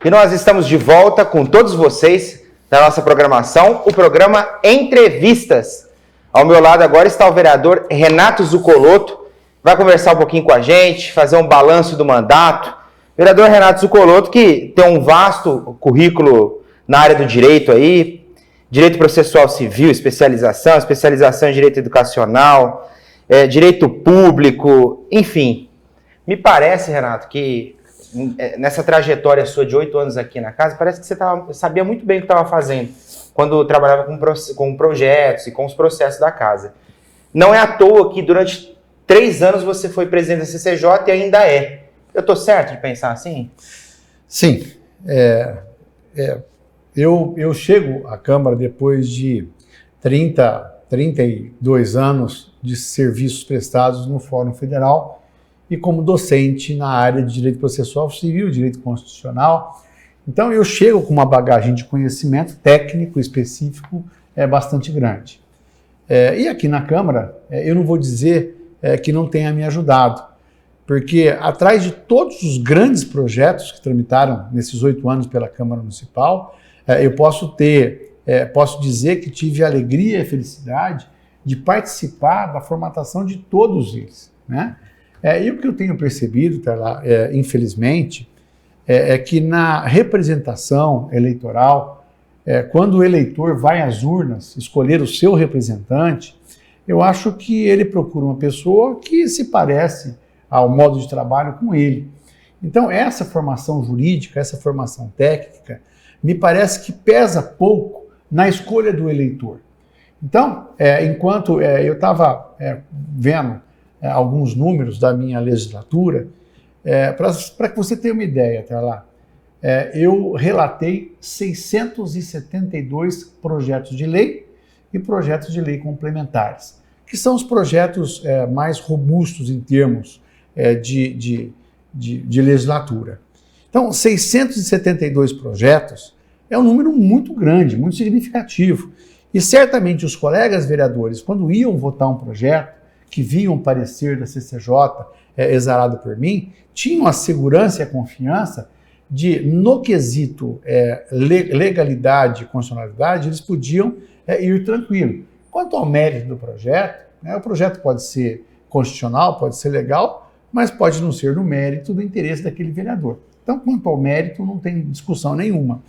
E nós estamos de volta com todos vocês na nossa programação, o programa Entrevistas. Ao meu lado agora está o vereador Renato Zucolotto, vai conversar um pouquinho com a gente, fazer um balanço do mandato. Vereador Renato Zucolotto, que tem um vasto currículo na área do direito aí, direito processual civil, especialização em direito educacional, direito público, enfim. Me parece, Renato, que nessa trajetória sua de 8 anos aqui na casa, parece que você sabia muito bem o que estava fazendo quando trabalhava com projetos e com os processos da casa. Não é à toa que durante 3 anos você foi presidente da CCJ e ainda é. Eu estou certo de pensar assim? Sim. Eu chego à Câmara depois de 32 anos de serviços prestados no Fórum Federal e como docente na área de direito processual civil, direito constitucional. Então eu chego com uma bagagem de conhecimento técnico específico bastante grande. E aqui na Câmara, eu não vou dizer que não tenha me ajudado, porque atrás de todos os grandes projetos que tramitaram nesses 8 anos pela Câmara Municipal, eu posso dizer que tive a alegria e a felicidade de participar da formatação de todos eles, né? E o que eu tenho percebido, infelizmente, é que na representação eleitoral, quando o eleitor vai às urnas escolher o seu representante, eu acho que ele procura uma pessoa que se parece ao modo de trabalho com ele. Então, essa formação jurídica, essa formação técnica, me parece que pesa pouco na escolha do eleitor. Então, enquanto eu estava vendo alguns números da minha legislatura, para que você tenha uma ideia, eu relatei 672 projetos de lei e projetos de lei complementares, que são os projetos mais robustos em termos de legislatura. Então, 672 projetos é um número muito grande, muito significativo. E certamente os colegas vereadores, quando iam votar um projeto, que viam parecer da CCJ exarado por mim, tinham a segurança e a confiança de, no quesito legalidade e constitucionalidade, eles podiam ir tranquilo. Quanto ao mérito do projeto, o projeto pode ser constitucional, pode ser legal, mas pode não ser no mérito do interesse daquele vereador. Então, quanto ao mérito, não tem discussão nenhuma.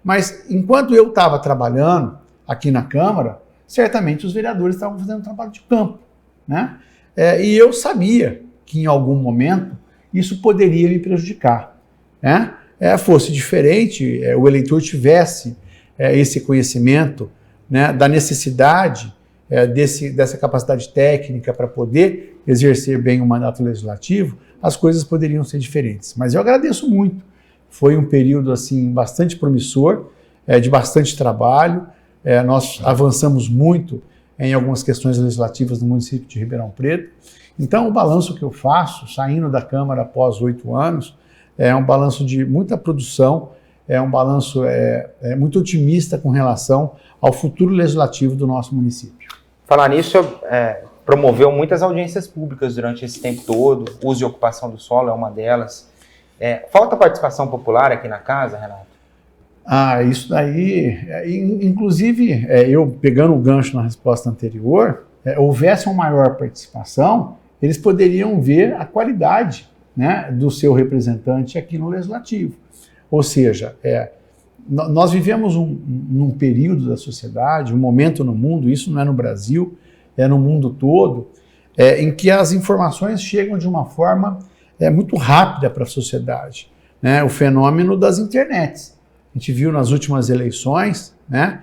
Mas, enquanto eu estava trabalhando aqui na Câmara, certamente os vereadores estavam fazendo um trabalho de campo, né? E eu sabia que em algum momento isso poderia me prejudicar, né? Fosse diferente, o eleitor tivesse esse conhecimento, né, da necessidade dessa capacidade técnica para poder exercer bem o mandato legislativo, as coisas poderiam ser diferentes. Mas eu agradeço muito. Foi um período assim bastante promissor, de bastante trabalho. Nós avançamos muito em algumas questões legislativas no município de Ribeirão Preto. Então, o balanço que eu faço, saindo da Câmara após 8 anos, é um balanço de muita produção, é um balanço muito otimista com relação ao futuro legislativo do nosso município. Falar nisso, promoveu muitas audiências públicas durante esse tempo todo, uso e ocupação do solo é uma delas. Falta participação popular aqui na casa, Renato? Isso daí, inclusive, eu pegando o gancho na resposta anterior, houvesse uma maior participação, eles poderiam ver a qualidade, né, do seu representante aqui no Legislativo. Ou seja, nós vivemos num período da sociedade, um momento no mundo, isso não é no Brasil, é no mundo todo, em que as informações chegam de uma forma muito rápida para a sociedade, né, o fenômeno das internets. A gente viu nas últimas eleições, né,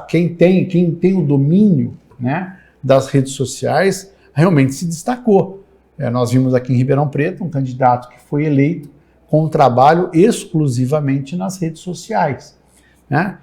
quem tem o domínio, né, das redes sociais realmente se destacou. Nós vimos aqui em Ribeirão Preto um candidato que foi eleito com um trabalho exclusivamente nas redes sociais, né?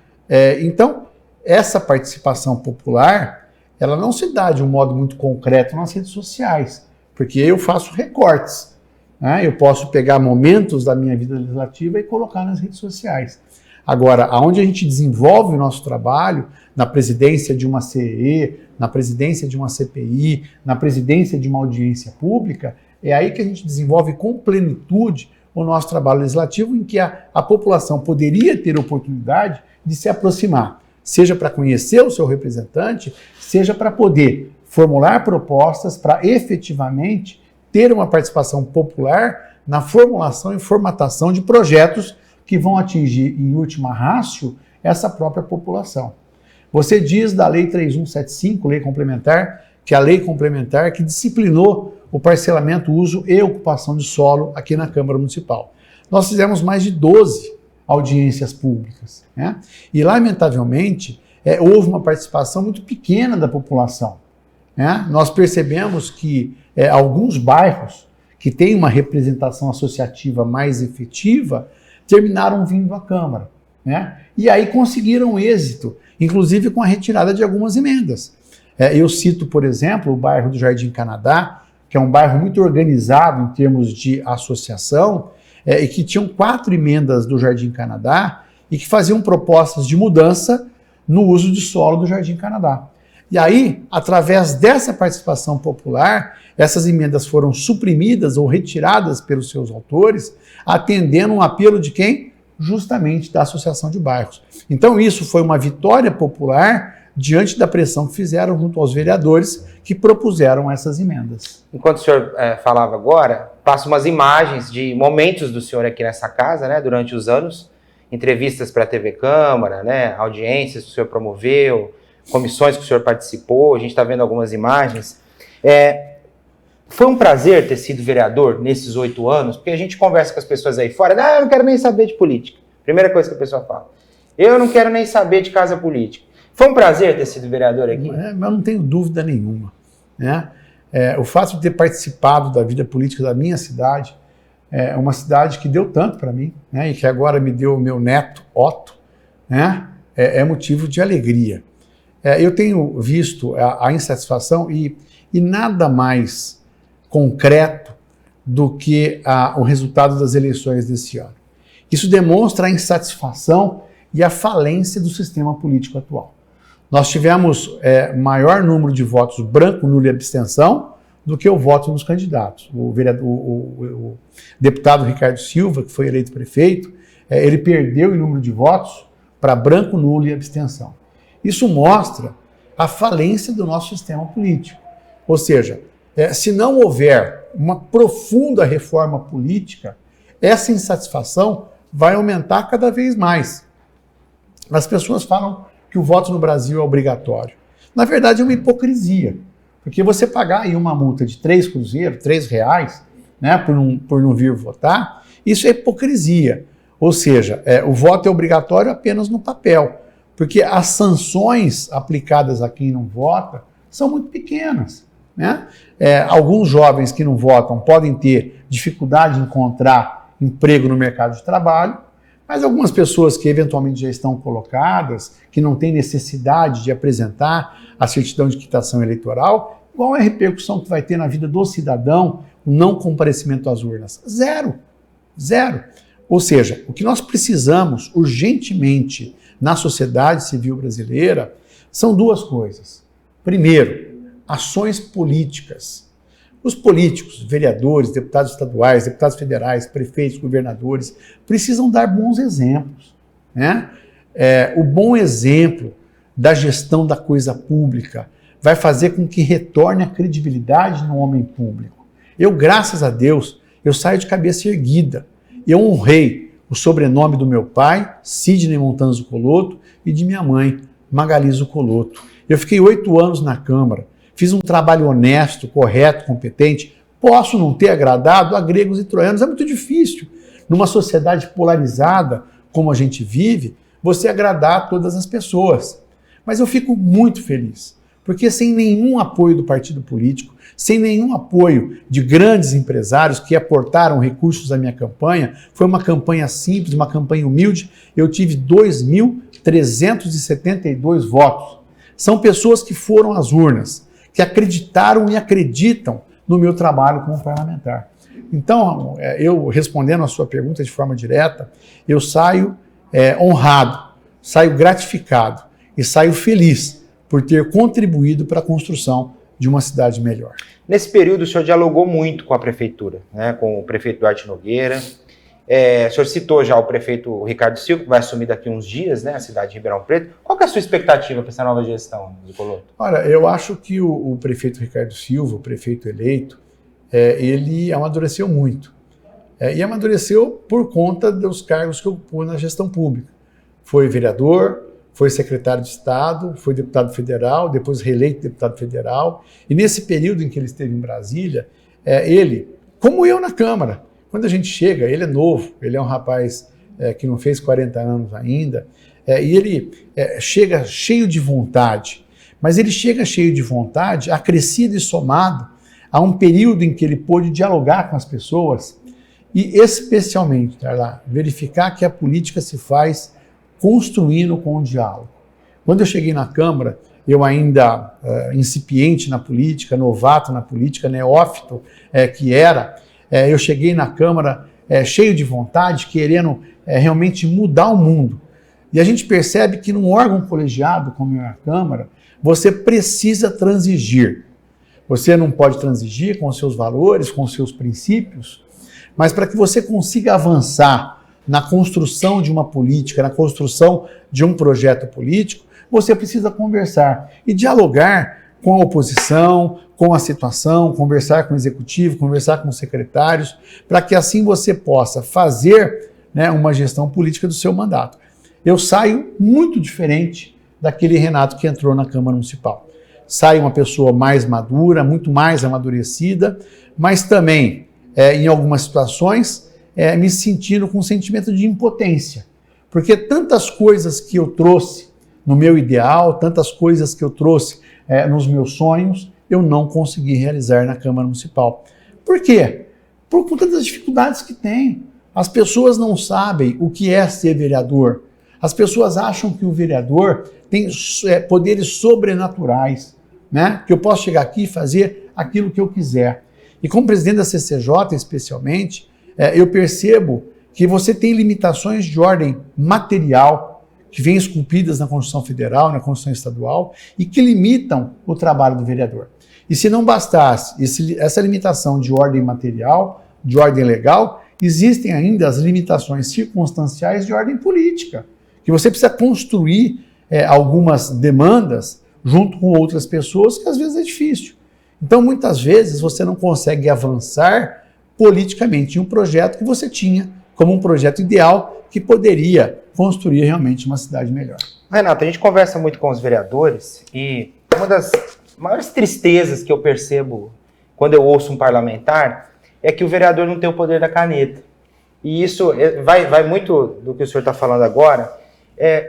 Então, essa participação popular, ela não se dá de um modo muito concreto nas redes sociais, porque eu faço recortes, né? Eu posso pegar momentos da minha vida legislativa e colocar nas redes sociais. Agora, aonde a gente desenvolve o nosso trabalho, na presidência de uma CEE, na presidência de uma CPI, na presidência de uma audiência pública, é aí que a gente desenvolve com plenitude o nosso trabalho legislativo, em que a população poderia ter oportunidade de se aproximar, seja para conhecer o seu representante, seja para poder formular propostas para efetivamente ter uma participação popular na formulação e formatação de projetos que vão atingir, em última ratio, essa própria população. Você diz da Lei 3175, Lei Complementar, que é a lei complementar que disciplinou o parcelamento, uso e ocupação de solo aqui na Câmara Municipal. Nós fizemos mais de 12 audiências públicas, né? E, lamentavelmente, houve uma participação muito pequena da população, né? Nós percebemos que alguns bairros que têm uma representação associativa mais efetiva terminaram vindo à Câmara, né? E aí conseguiram êxito, inclusive com a retirada de algumas emendas. Eu cito, por exemplo, o bairro do Jardim Canadá, que é um bairro muito organizado em termos de associação, e que tinham 4 emendas do Jardim Canadá e que faziam propostas de mudança no uso de solo do Jardim Canadá. E aí, através dessa participação popular, essas emendas foram suprimidas ou retiradas pelos seus autores, atendendo um apelo de quem? Justamente da Associação de Bairros. Então isso foi uma vitória popular diante da pressão que fizeram junto aos vereadores que propuseram essas emendas. Enquanto o senhor falava agora, passo umas imagens de momentos do senhor aqui nessa casa, né, durante os anos, entrevistas para a TV Câmara, né, audiências que o senhor promoveu, comissões que o senhor participou, a gente está vendo algumas imagens. Foi um prazer ter sido vereador nesses 8 anos, porque a gente conversa com as pessoas aí fora, eu não quero nem saber de política. Primeira coisa que a pessoa fala. Eu não quero nem saber de casa política. Foi um prazer ter sido vereador aqui? Mas eu não tenho dúvida nenhuma, né? O fato de ter participado da vida política da minha cidade, é uma cidade que deu tanto para mim, né? E que agora me deu o meu neto, Otto, né? É motivo de alegria. Eu tenho visto a insatisfação e nada mais concreto do que o resultado das eleições desse ano. Isso demonstra a insatisfação e a falência do sistema político atual. Nós tivemos maior número de votos branco, nulo e abstenção do que o voto nos candidatos. O deputado Ricardo Silva, que foi eleito prefeito, ele perdeu em número de votos para branco, nulo e abstenção. Isso mostra a falência do nosso sistema político. Ou seja, se não houver uma profunda reforma política, essa insatisfação vai aumentar cada vez mais. As pessoas falam que o voto no Brasil é obrigatório. Na verdade, é uma hipocrisia, porque você pagar aí uma multa de 3 cruzeiros, R$3, né, por não vir votar, isso é hipocrisia. Ou seja, o voto é obrigatório apenas no papel, porque as sanções aplicadas a quem não vota são muito pequenas, né? Alguns jovens que não votam podem ter dificuldade em encontrar emprego no mercado de trabalho, mas algumas pessoas que eventualmente já estão colocadas, que não têm necessidade de apresentar a certidão de quitação eleitoral, qual é a repercussão que vai ter na vida do cidadão o não comparecimento às urnas? Zero. Zero. Ou seja, o que nós precisamos urgentemente na sociedade civil brasileira são 2 coisas. Primeiro, ações políticas. Os políticos, vereadores, deputados estaduais, deputados federais, prefeitos, governadores, precisam dar bons exemplos, né? O bom exemplo da gestão da coisa pública vai fazer com que retorne a credibilidade no homem público. Eu, graças a Deus, eu saio de cabeça erguida. Eu honrei o sobrenome do meu pai, Sidney Montan Zuccolotto, e de minha mãe, Magali Zuccolotto. Eu fiquei 8 anos na Câmara. Fiz um trabalho honesto, correto, competente. Posso não ter agradado a gregos e troianos. É muito difícil, numa sociedade polarizada como a gente vive, você agradar todas as pessoas. Mas eu fico muito feliz, porque sem nenhum apoio do partido político, sem nenhum apoio de grandes empresários que aportaram recursos à minha campanha, foi uma campanha simples, uma campanha humilde, eu tive 2.372 votos. São pessoas que foram às urnas, que acreditaram e acreditam no meu trabalho como parlamentar. Então, eu respondendo a sua pergunta de forma direta, eu saio honrado, saio gratificado e saio feliz por ter contribuído para a construção de uma cidade melhor. Nesse período, o senhor dialogou muito com a prefeitura, né, com o prefeito Duarte Nogueira, O senhor citou já o prefeito Ricardo Silva, que vai assumir daqui uns dias, né, a cidade de Ribeirão Preto. Qual que é a sua expectativa para essa nova gestão, Zuccolotto? Olha, eu acho que o prefeito Ricardo Silva, o prefeito eleito, ele amadureceu muito. E amadureceu por conta dos cargos que ocupou na gestão pública. Foi vereador, foi secretário de Estado, foi deputado federal, depois reeleito deputado federal. E nesse período em que ele esteve em Brasília, ele, como eu na Câmara, quando a gente chega, ele é novo, ele é um rapaz que não fez 40 anos ainda, e ele chega cheio de vontade, mas ele chega cheio de vontade, acrescido e somado a um período em que ele pôde dialogar com as pessoas e especialmente, verificar que a política se faz construindo com o diálogo. Quando eu cheguei na Câmara, eu ainda incipiente na política, novato na política, neófito que era, eu cheguei na Câmara cheio de vontade, querendo realmente mudar o mundo. E a gente percebe que num órgão colegiado como é a Câmara, você precisa transigir. Você não pode transigir com os seus valores, com os seus princípios, mas para que você consiga avançar na construção de uma política, na construção de um projeto político, você precisa conversar e dialogar com a oposição, com a situação, conversar com o executivo, conversar com os secretários, para que assim você possa fazer, né, uma gestão política do seu mandato. Eu saio muito diferente daquele Renato que entrou na Câmara Municipal. Sai uma pessoa mais madura, muito mais amadurecida, mas também, em algumas situações, me sentindo com um sentimento de impotência. Porque tantas coisas que eu trouxe no meu ideal, tantas coisas que eu trouxe nos meus sonhos, eu não consegui realizar na Câmara Municipal. Por quê? Por conta das dificuldades que tem. As pessoas não sabem o que é ser vereador. As pessoas acham que o vereador tem poderes sobrenaturais, né? Que eu posso chegar aqui e fazer aquilo que eu quiser. E como presidente da CCJ, especialmente, eu percebo que você tem limitações de ordem material que vêm esculpidas na Constituição Federal, na Constituição Estadual, e que limitam o trabalho do vereador. E se não bastasse essa limitação de ordem material, de ordem legal, existem ainda as limitações circunstanciais de ordem política, que você precisa construir algumas demandas junto com outras pessoas, que às vezes é difícil. Então, muitas vezes, você não consegue avançar politicamente em um projeto que você tinha como um projeto ideal que poderia construir realmente uma cidade melhor. Renato, a gente conversa muito com os vereadores e uma das maiores tristezas que eu percebo quando eu ouço um parlamentar é que o vereador não tem o poder da caneta. E isso vai muito do que o senhor está falando agora.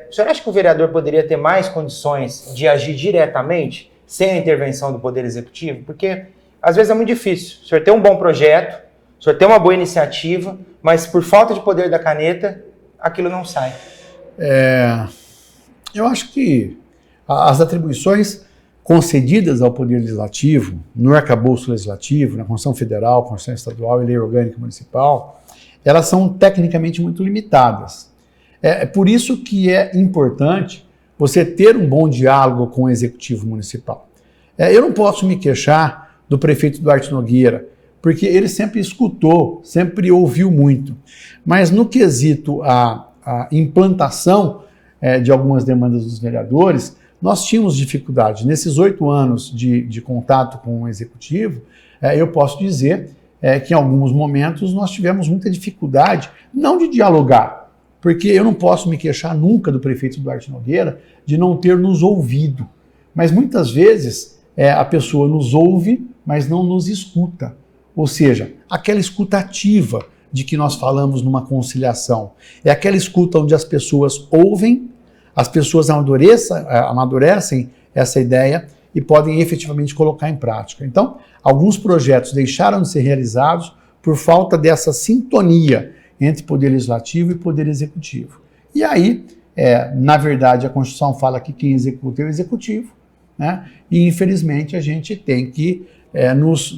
O senhor acha que o vereador poderia ter mais condições de agir diretamente sem a intervenção do Poder Executivo? Porque às vezes é muito difícil. O senhor tem um bom projeto, o senhor tem uma boa iniciativa, mas por falta de poder da caneta, aquilo não sai. Eu acho que as atribuições concedidas ao Poder Legislativo, no arcabouço legislativo, na Constituição Federal, Constituição Estadual e Lei Orgânica Municipal, elas são tecnicamente muito limitadas. É por isso que é importante você ter um bom diálogo com o Executivo Municipal. Eu não posso me queixar do prefeito Duarte Nogueira, porque ele sempre escutou, sempre ouviu muito. Mas no quesito a implantação de algumas demandas dos vereadores, nós tínhamos dificuldade. Nesses 8 anos de contato com o Executivo, eu posso dizer que em alguns momentos nós tivemos muita dificuldade, não de dialogar, porque eu não posso me queixar nunca do prefeito Duarte Nogueira de não ter nos ouvido. Mas muitas vezes a pessoa nos ouve, mas não nos escuta. Ou seja, aquela escuta ativa de que nós falamos numa conciliação. É aquela escuta onde as pessoas ouvem, as pessoas amadurecem essa ideia e podem efetivamente colocar em prática. Então, alguns projetos deixaram de ser realizados por falta dessa sintonia entre Poder Legislativo e Poder Executivo. E aí, na verdade, a Constituição fala que quem executa é o Executivo, né? E infelizmente a gente tem que nos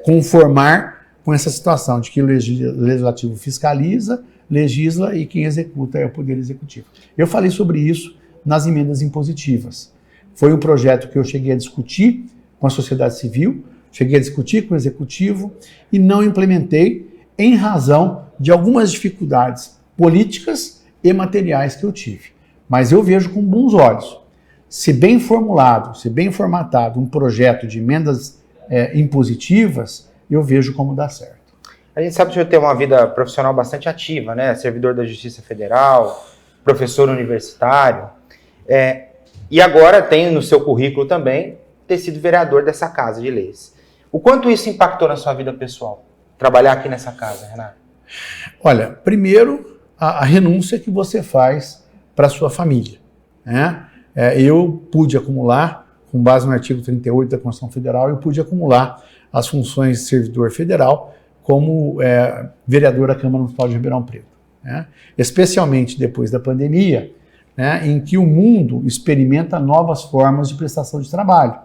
conformar com essa situação de que o Legislativo fiscaliza, legisla e quem executa é o Poder Executivo. Eu falei sobre isso nas emendas impositivas. Foi um projeto que eu cheguei a discutir com a sociedade civil, cheguei a discutir com o Executivo e não implementei em razão de algumas dificuldades políticas e materiais que eu tive. Mas eu vejo com bons olhos. Se bem formulado, se bem formatado um projeto de emendas impositivas, eu vejo como dá certo. A gente sabe que o senhor tem uma vida profissional bastante ativa, né? Servidor da Justiça Federal, professor universitário, e agora tem no seu currículo também ter sido vereador dessa Casa de Leis. O quanto isso impactou na sua vida pessoal, trabalhar aqui nessa casa, Renato? Olha, primeiro, a renúncia que você faz para a sua família, né? Eu pude acumular, com base no artigo 38 da Constituição Federal, eu pude acumular as funções de servidor federal como vereador da Câmara Municipal de Ribeirão Preto, né? Especialmente depois da pandemia, né, em que o mundo experimenta novas formas de prestação de trabalho,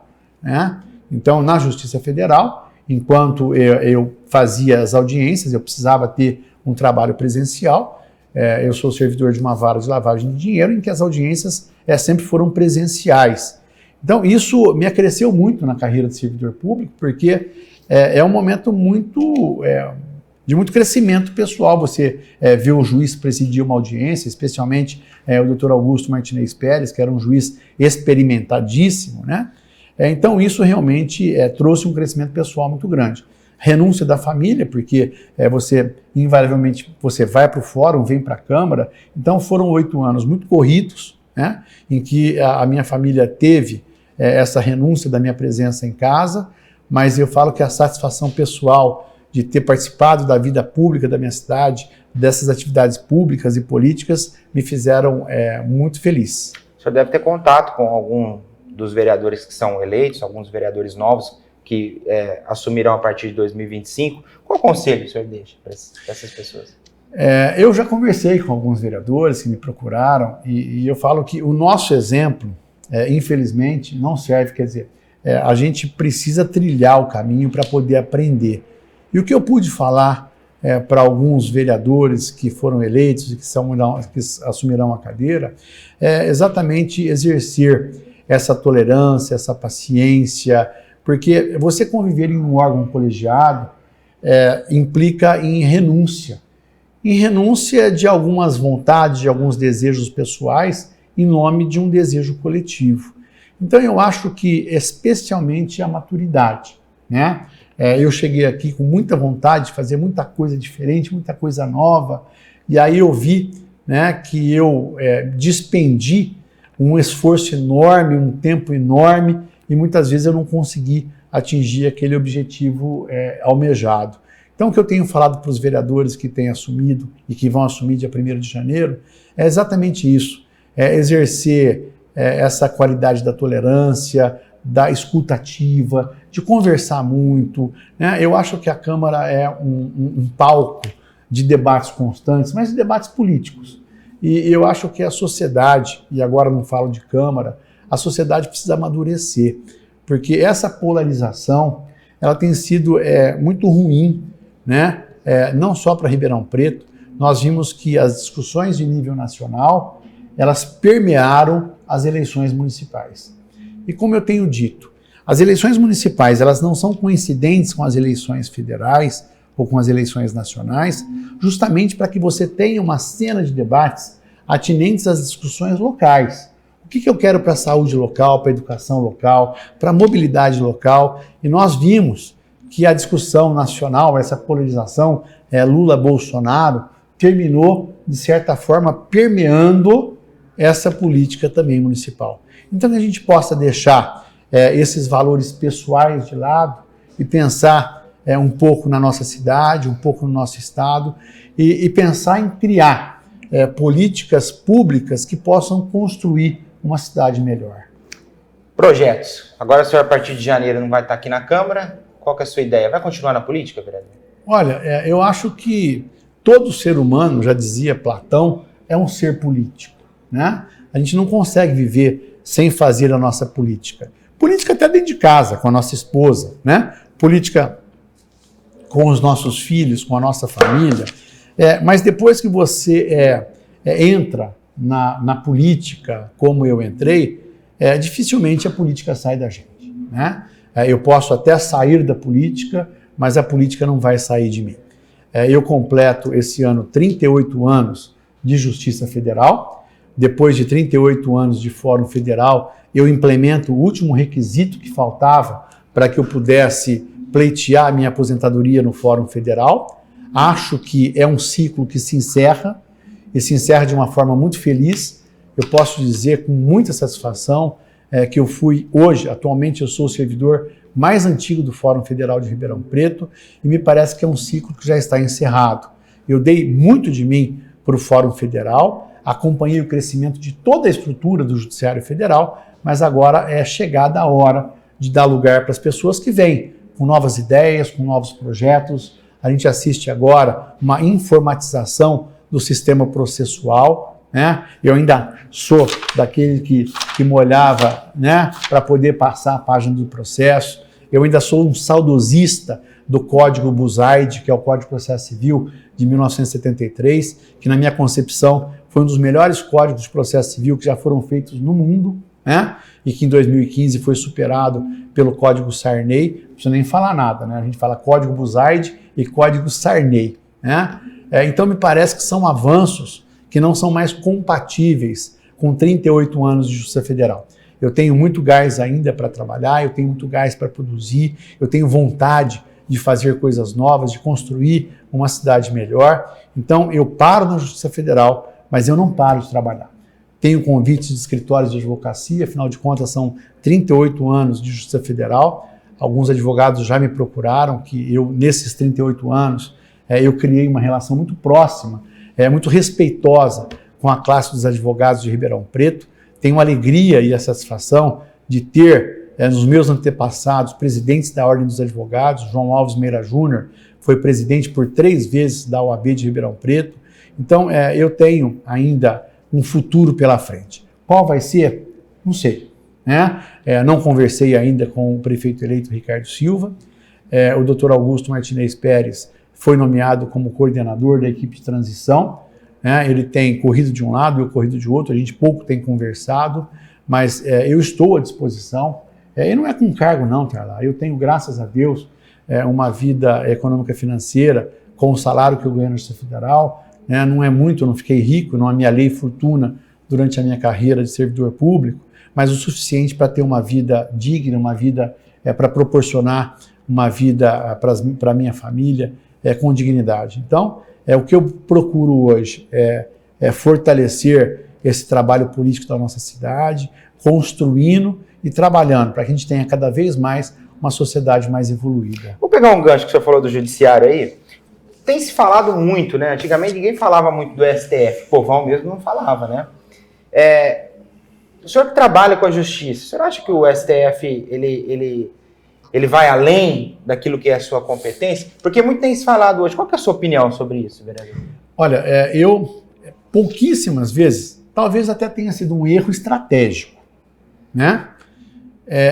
né? Então, na Justiça Federal, enquanto eu fazia as audiências, eu precisava ter um trabalho presencial. Eu sou servidor de uma vara de lavagem de dinheiro, em que as audiências sempre foram presenciais. Então, isso me acresceu muito na carreira de servidor público, porque é um momento de muito crescimento pessoal. Você vê o juiz presidir uma audiência, especialmente o doutor Augusto Martinez Pérez, que era um juiz experimentadíssimo, né? Então, isso realmente trouxe um crescimento pessoal muito grande. Renúncia da família, porque você, invariavelmente, você vai para o fórum, vem para a Câmara. Então, foram 8 anos muito corridos, né, em que a minha família teve essa renúncia da minha presença em casa, mas eu falo que a satisfação pessoal de ter participado da vida pública da minha cidade, dessas atividades públicas e políticas, me fizeram muito feliz. O senhor deve ter contato com algum dos vereadores que são eleitos, alguns vereadores novos que assumirão a partir de 2025. Qual conselho o senhor deixa para essas pessoas? Eu já conversei com alguns vereadores que me procuraram e eu falo que o nosso exemplo, infelizmente, não serve. Quer dizer, a gente precisa trilhar o caminho para poder aprender. E o que eu pude falar para alguns vereadores que foram eleitos e que assumirão a cadeira é exatamente exercer essa tolerância, essa paciência, porque você conviver em um órgão colegiado implica em renúncia de algumas vontades, de alguns desejos pessoais, em nome de um desejo coletivo. Então eu acho que especialmente a maturidade, né? Eu cheguei aqui com muita vontade de fazer muita coisa diferente, muita coisa nova, e aí eu vi, né, que eu dispendi um esforço enorme, um tempo enorme, e muitas vezes eu não consegui atingir aquele objetivo almejado. Então, o que eu tenho falado para os vereadores que têm assumido e que vão assumir dia 1º de janeiro é exatamente isso, exercer essa qualidade da tolerância, da escutativa, de conversar muito, né? Eu acho que a Câmara é um palco de debates constantes, mas de debates políticos. E eu acho que a sociedade, e agora não falo de Câmara, a sociedade precisa amadurecer, porque essa polarização ela tem sido muito ruim, né? Não só para Ribeirão Preto. Nós vimos que as discussões de nível nacional elas permearam as eleições municipais. E como eu tenho dito, as eleições municipais elas não são coincidentes com as eleições federais ou com as eleições nacionais, justamente para que você tenha uma cena de debates atinentes às discussões locais. O que eu quero para a saúde local, para a educação local, para a mobilidade local? E nós vimos que a discussão nacional, essa polarização Lula-Bolsonaro, terminou, de certa forma, permeando essa política também municipal. Então, que a gente possa deixar esses valores pessoais de lado e pensar um pouco na nossa cidade, um pouco no nosso estado e pensar em criar políticas públicas que possam construir uma cidade melhor. Projetos. Agora o senhor, a partir de janeiro, não vai estar aqui na Câmara. Qual que é a sua ideia? Vai continuar na política, vereador? Olha, eu acho que todo ser humano, já dizia Platão, é um ser político, né? A gente não consegue viver sem fazer a nossa política. Política até dentro de casa, com a nossa esposa, né? Política com os nossos filhos, com a nossa família. Mas depois que você entra na política, como eu entrei, dificilmente a política sai da gente, né? Eu posso até sair da política, mas a política não vai sair de mim. Eu completo esse ano 38 anos de Justiça Federal. Depois de 38 anos de Fórum Federal, eu implemento o último requisito que faltava para que eu pudesse pleitear a minha aposentadoria no Fórum Federal. Acho que é um ciclo que se encerra, e se encerra de uma forma muito feliz. Eu posso dizer com muita satisfação que eu fui hoje, atualmente eu sou o servidor mais antigo do Fórum Federal de Ribeirão Preto, e me parece que é um ciclo que já está encerrado. Eu dei muito de mim para o Fórum Federal, acompanhei o crescimento de toda a estrutura do Judiciário Federal, mas agora é chegada a hora de dar lugar para as pessoas que vêm com novas ideias, com novos projetos. A gente assiste agora uma informatização do sistema processual, né? Eu ainda sou daquele que molhava, né, para poder passar a página do processo. Eu ainda sou um saudosista do Código Buzaide, que é o Código de Processo Civil de 1973, que na minha concepção foi um dos melhores códigos de processo civil que já foram feitos no mundo, né? E que em 2015 foi superado pelo Código Sarney. Não precisa nem falar nada, né? A gente fala Código Buzaide e Código Sarney, né? Então me parece que são avanços que não são mais compatíveis com 38 anos de Justiça Federal. Eu tenho muito gás ainda para trabalhar, eu tenho muito gás para produzir, eu tenho vontade de fazer coisas novas, de construir uma cidade melhor. Então eu paro na Justiça Federal, mas eu não paro de trabalhar. Tenho convites de escritórios de advocacia, afinal de contas são 38 anos de Justiça Federal. Alguns advogados já me procuraram, que eu, nesses 38 anos, eu criei uma relação muito próxima, muito respeitosa com a classe dos advogados de Ribeirão Preto. Tenho a alegria e a satisfação de ter, nos meus antepassados, presidentes da Ordem dos Advogados. João Alves Meira Júnior foi presidente por 3 vezes da OAB de Ribeirão Preto. Então, eu tenho ainda um futuro pela frente. Qual vai ser? Não sei, né? Não conversei ainda com o prefeito eleito Ricardo Silva. O doutor Augusto Martinez Pérez foi nomeado como coordenador da equipe de transição, né? Ele tem corrido de um lado, eu corrido de outro, a gente pouco tem conversado, mas eu estou à disposição. E não é com cargo não, Carla. Eu tenho, graças a Deus, uma vida econômica financeira com o salário que eu ganho na Justiça Federal. Não é muito, eu não fiquei rico, não amealhei fortuna durante a minha carreira de servidor público, mas o suficiente para ter uma vida digna, uma vida para proporcionar uma vida para a minha família com dignidade. Então, o que eu procuro hoje é fortalecer esse trabalho político da nossa cidade, construindo e trabalhando para que a gente tenha cada vez mais uma sociedade mais evoluída. Vou pegar um gancho que você falou do judiciário aí. Tem se falado muito, né? Antigamente ninguém falava muito do STF, o povão mesmo não falava, né? O senhor que trabalha com a justiça, o senhor acha que o STF ele vai além daquilo que é a sua competência? Porque muito tem se falado hoje. Qual que é a sua opinião sobre isso, vereador? Olha, eu pouquíssimas vezes, talvez até tenha sido um erro estratégico, né?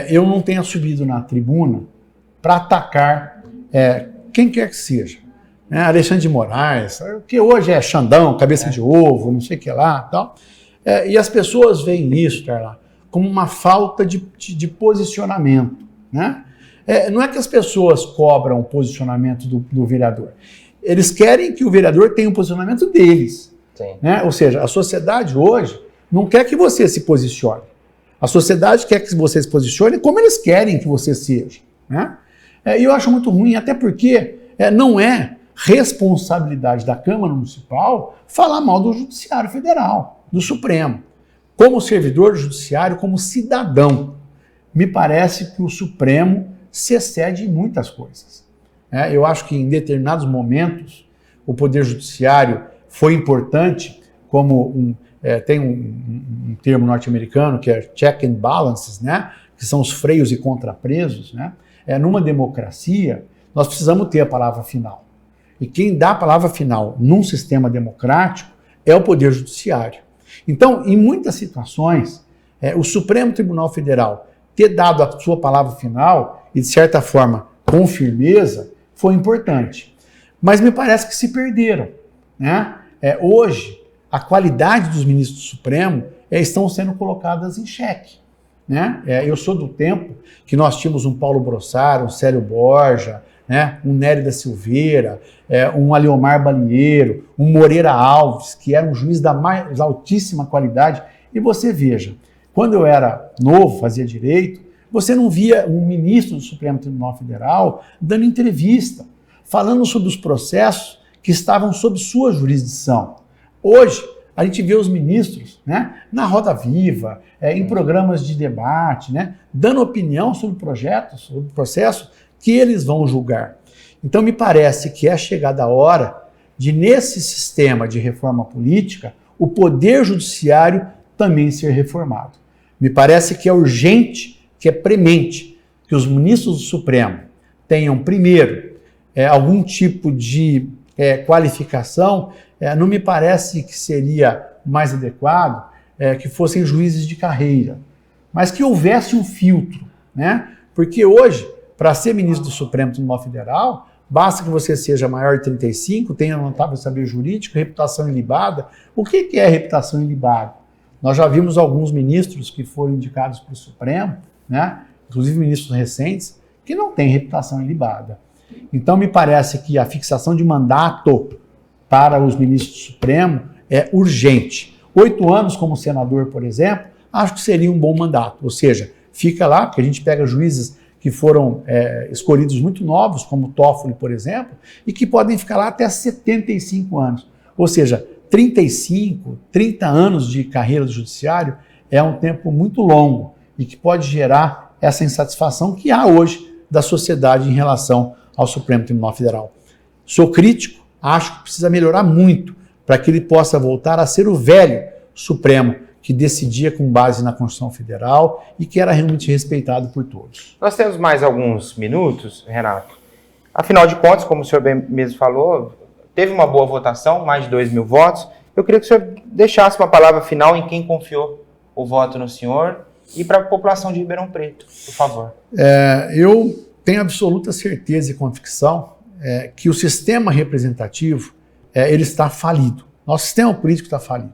Eu não tenha subido na tribuna para atacar quem quer que seja. Alexandre de Moraes, que hoje é Xandão, cabeça de ovo, não sei o que lá, tal. E as pessoas veem isso, Carla, como uma falta de posicionamento, né? Não é que as pessoas cobram o posicionamento do vereador. Eles querem que o vereador tenha o posicionamento deles. Sim. Né? Ou seja, a sociedade hoje não quer que você se posicione. A sociedade quer que você se posicione como eles querem que você seja. Né? E eu acho muito ruim, até porque não é responsabilidade da Câmara Municipal falar mal do Judiciário Federal, do Supremo. Como servidor do Judiciário, como cidadão, me parece que o Supremo se excede em muitas coisas. Eu acho que em determinados momentos o Poder Judiciário foi importante, como tem um termo norte-americano que é check and balances, né? Que são os freios e contrapesos. Né? Numa democracia, nós precisamos ter a palavra final. E quem dá a palavra final num sistema democrático é o Poder Judiciário. Então, em muitas situações, o Supremo Tribunal Federal ter dado a sua palavra final e, de certa forma, com firmeza, foi importante. Mas me parece que se perderam. Né? Hoje, a qualidade dos ministros do Supremo estão sendo colocadas em xeque. Né? Eu sou do tempo que nós tínhamos um Paulo Brossard, um Célio Borja, né? Um Nery da Silveira, um Aliomar Balieiro, um Moreira Alves, que era um juiz da mais altíssima qualidade. E você veja, quando eu era novo, fazia direito, você não via um ministro do Supremo Tribunal Federal dando entrevista, falando sobre os processos que estavam sob sua jurisdição. Hoje, a gente vê os ministros, né, na Roda Viva, em programas de debate, né, dando opinião sobre projetos, sobre o processo que eles vão julgar. Então, me parece que é chegada a hora de, nesse sistema de reforma política, o Poder Judiciário também ser reformado. Me parece que é urgente, que é premente, que os ministros do Supremo tenham, primeiro, algum tipo de qualificação. Não me parece que seria mais adequado que fossem juízes de carreira, mas que houvesse um filtro, né? Porque hoje, para ser ministro do Supremo Tribunal Federal, basta que você seja maior de 35, tenha notável saber jurídico, reputação ilibada. O que é reputação ilibada? Nós já vimos alguns ministros que foram indicados para o Supremo, né? Inclusive ministros recentes, que não têm reputação ilibada. Então, me parece que a fixação de mandato para os ministros do Supremo é urgente. 8 anos como senador, por exemplo, acho que seria um bom mandato. Ou seja, fica lá, porque a gente pega juízes que foram escolhidos muito novos, como Toffoli, por exemplo, e que podem ficar lá até 75 anos. Ou seja, 35, 30 anos de carreira do judiciário é um tempo muito longo e que pode gerar essa insatisfação que há hoje da sociedade em relação ao Supremo Tribunal Federal. Sou crítico, acho que precisa melhorar muito para que ele possa voltar a ser o velho Supremo que decidia com base na Constituição Federal e que era realmente respeitado por todos. Nós temos mais alguns minutos, Renato. Afinal de contas, como o senhor bem mesmo falou, teve uma boa votação, mais de 2.000 votos. Eu queria que o senhor deixasse uma palavra final em quem confiou o voto no senhor e para a população de Ribeirão Preto, por favor. Eu tenho absoluta certeza e convicção que o sistema representativo ele está falido. Nosso sistema político está falido.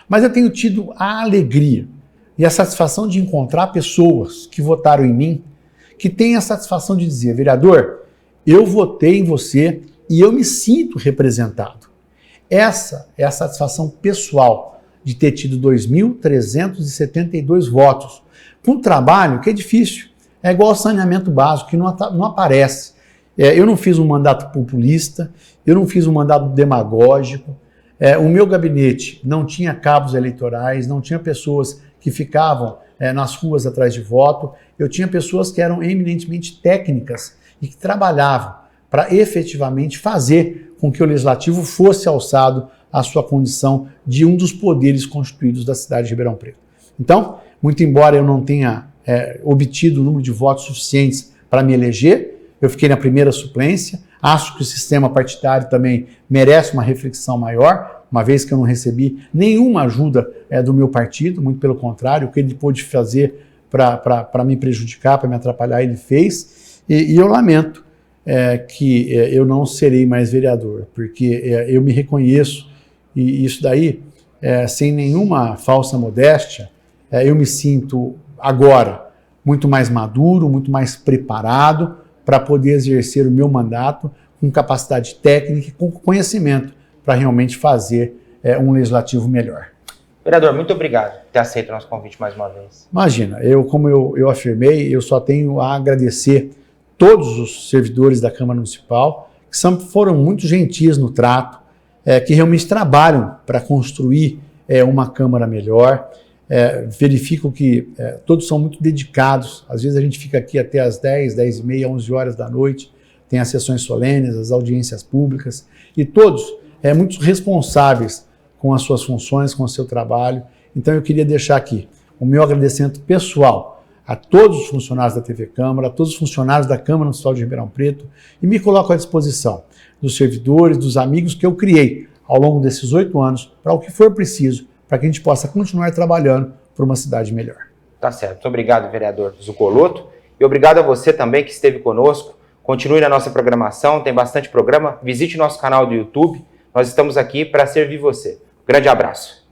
Mas eu tenho tido a alegria e a satisfação de encontrar pessoas que votaram em mim, que têm a satisfação de dizer, vereador, eu votei em você e eu me sinto representado. Essa é a satisfação pessoal de ter tido 2.372 votos. Com um trabalho que é difícil. É igual ao saneamento básico, que não aparece. Eu não fiz um mandato populista, eu não fiz um mandato demagógico. O meu gabinete não tinha cabos eleitorais, não tinha pessoas que ficavam nas ruas atrás de voto. Eu tinha pessoas que eram eminentemente técnicas e que trabalhavam para efetivamente fazer com que o Legislativo fosse alçado à sua condição de um dos poderes constituídos da cidade de Ribeirão Preto. Então, muito embora eu não tenha obtido o número de votos suficientes para me eleger, eu fiquei na primeira suplência. Acho que o sistema partidário também merece uma reflexão maior, uma vez que eu não recebi nenhuma ajuda do meu partido, muito pelo contrário, o que ele pôde fazer para me prejudicar, para me atrapalhar, ele fez. E eu lamento que eu não serei mais vereador, porque eu me reconheço, e isso daí, sem nenhuma falsa modéstia, eu me sinto agora muito mais maduro, muito mais preparado para poder exercer o meu mandato com capacidade técnica e com conhecimento para realmente fazer um legislativo melhor. Vereador, muito obrigado por ter aceito o nosso convite mais uma vez. Imagina, como eu afirmei, eu só tenho a agradecer todos os servidores da Câmara Municipal, que foram muito gentis no trato, que realmente trabalham para construir uma Câmara melhor. Verifico que todos são muito dedicados. Às vezes a gente fica aqui até as 10, 10h30, 11 horas da noite, tem as sessões solenes, as audiências públicas, e todos muito responsáveis com as suas funções, com o seu trabalho. Então eu queria deixar aqui o meu agradecimento pessoal a todos os funcionários da TV Câmara, a todos os funcionários da Câmara Municipal de Ribeirão Preto, e me coloco à disposição dos servidores, dos amigos que eu criei ao longo desses 8 anos, para o que for preciso, para que a gente possa continuar trabalhando por uma cidade melhor. Tá certo. Muito obrigado, vereador Zucoloto. E obrigado a você também que esteve conosco. Continue na nossa programação, tem bastante programa. Visite nosso canal do YouTube. Nós estamos aqui para servir você. Grande abraço.